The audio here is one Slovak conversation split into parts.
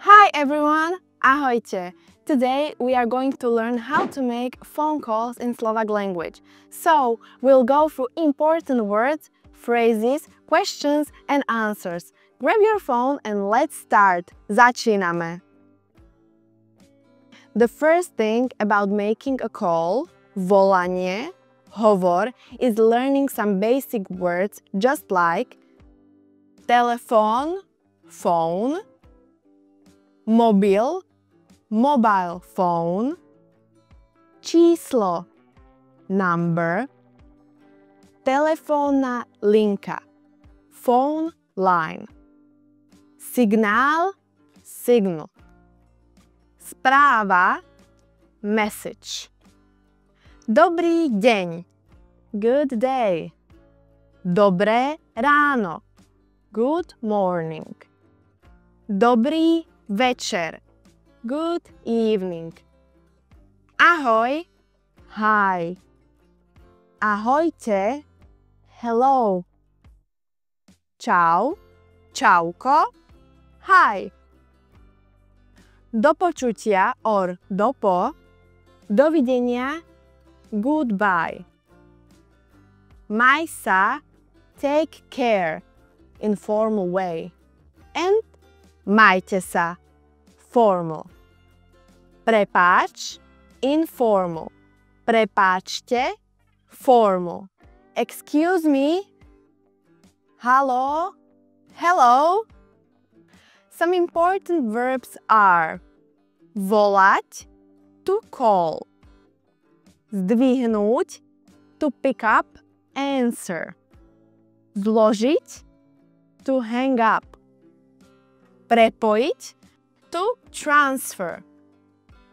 Hi everyone, ahojte! Today we are going to learn how to make phone calls in Slovak language. So we'll go through important words, phrases, questions and answers. Grab your phone and let's start. Začíname! The first thing about making a call, volanie, hovor, is learning some basic words just like telefón, phone, mobil, mobile phone, číslo, number, telefónna linka, phone line, signál, signal, správa, message, dobrý deň, good day, dobré ráno, good morning, dobrý večer, good evening, ahoj, hi, ahojte, hello, čau, čauko, hi, do počutia or dopo, dovidenia, goodbye, maj sa, take care, in formal way, and majte sa, formal. Prepáč, informal. Prepáčte, formal. Excuse me, hello, hello. Some important verbs are volať, to call, zdvihnúť, to pick up, answer, zložiť, to hang up, prepojiť, to transfer,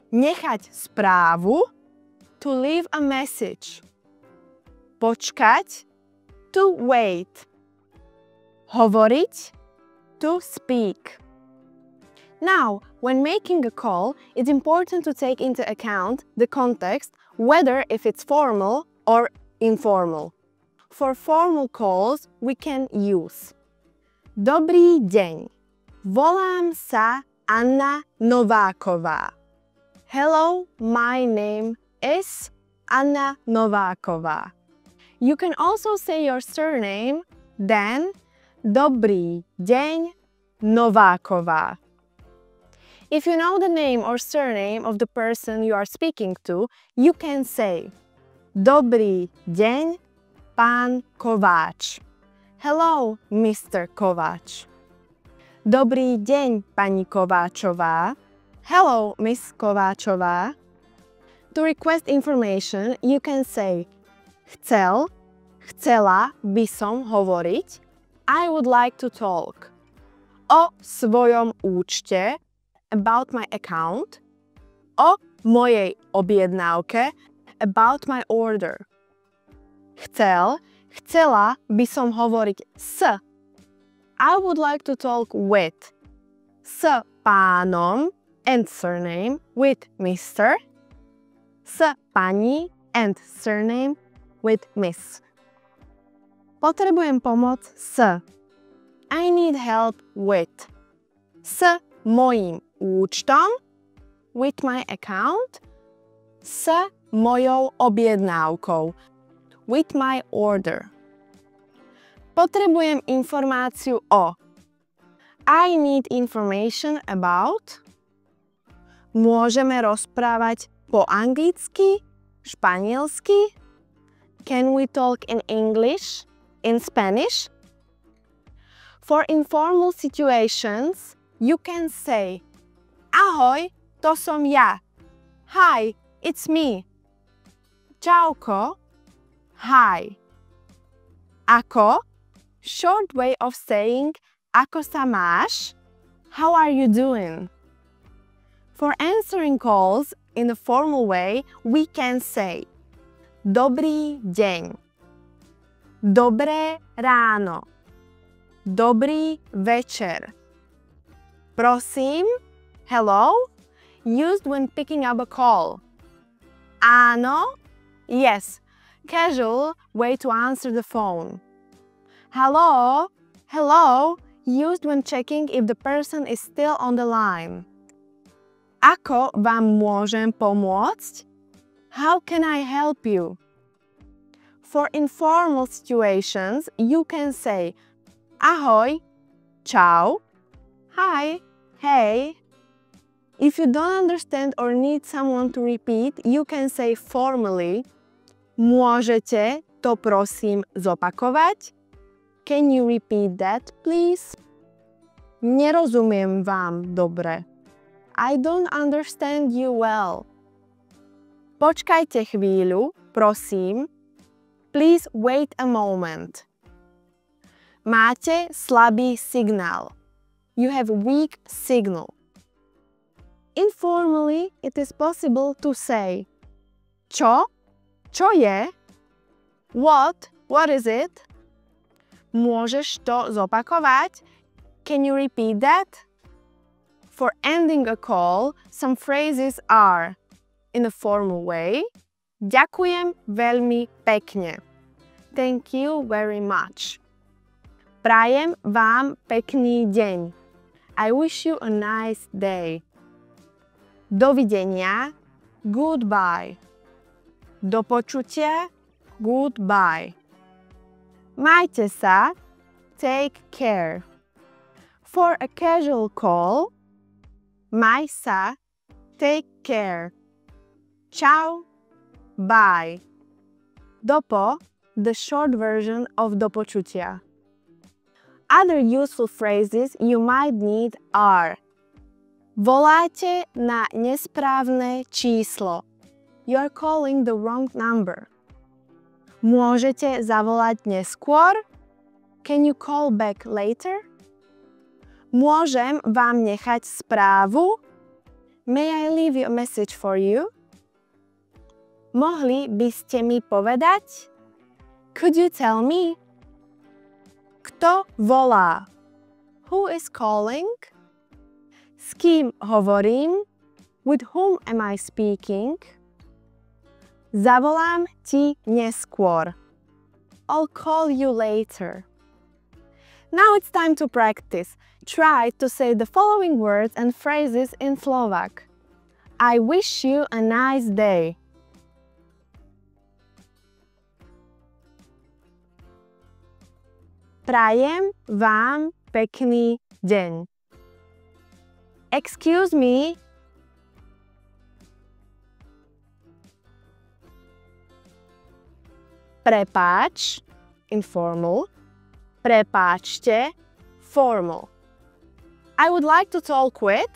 nechať správu, to leave a message, počkať, to wait, hovoriť, to speak. Now, when making a call, it's important to take into account the context, whether if it's formal or informal. For formal calls, we can use Dobrý deň. Volám sa Anna Nováková. Hello, my name is Anna Nováková. You can also say your surname, then Dobrý deň Nováková. If you know the name or surname of the person you are speaking to, you can say Dobrý deň, pán Kováč. Hello, Mr. Kováč. Dobrý deň, pani Kováčová. Hello, Miss Kováčová. To request information, you can say chcel, chcela by som hovoriť. I would like to talk. O svojom účte, about my account. O mojej objednávke, about my order. Chcel, chcela by som hovoriť s. I would like to talk with. S pánom and surname with Mr. S pani and surname with Miss. Potrebujem pomoc s. I need help with. S mojím účtom, with my account. S mojou objednávkou, with my order. Potrebujem informáciu o. I need information about. Môžeme rozprávať po anglicky, španielsky. Can we talk in English, in Spanish? For informal situations, you can say Ahoj, to som ja. Hi, it's me. Čauko, hi. Ako, short way of saying ako sa máš? How are you doing? For answering calls in a formal way, we can say Dobrý deň. Dobré ráno. Dobrý večer. Prosím, hello, used when picking up a call. Áno, yes, casual way to answer the phone. Hello, hello, used when checking if the person is still on the line. Ako vám môžem pomôcť? How can I help you? For informal situations, you can say ahoj, čau, hi, hey. If you don't understand or need someone to repeat, you can say formally môžete to prosím zopakovať? Can you repeat that, please? Nerozumiem vám dobre. I don't understand you well. Počkajte chvíľu, prosím. Please wait a moment. Máte slabý signál. You have weak signal. Informally, it is possible to say čo? Čo je? What? What is it? Môžeš to zopakovať? Can you repeat that? For ending a call, some phrases are in a formal way. Ďakujem veľmi pekne. Thank you very much. Prajem vám pekný deň. I wish you a nice day. Dovidenia. Goodbye. Do počutia. Goodbye. Majte sa. Take care. For a casual call, maj sa. Take care. Ciao. Bye. Dopo, the short version of do počutia. Other useful phrases you might need are voláte na nesprávne číslo. You are calling the wrong number. Môžete zavolať neskôr? Can you call back later? Môžem vám nechať správu? May I leave a message for you? Mohli by ste mi povedať? Could you tell me? Kto volá? Who is calling? S kým hovorím? With whom am I speaking? Zavolám ti neskôr. I'll call you later. Now it's time to practice. Try to say the following words and phrases in Slovak. I wish you a nice day. Prajem vám pekný deň. Excuse me. Prepáč, informal. Prepáčte, formal. I would like to talk with.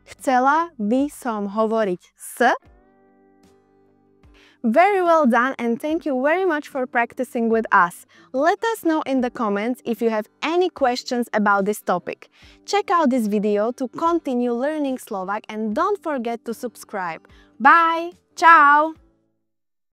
Chcela by som hovoriť s. Very well done, and thank you very much for practicing with us. Let us know in the comments if you have any questions about this topic. Check out this video to continue learning Slovak and don't forget to subscribe. Bye! Ciao!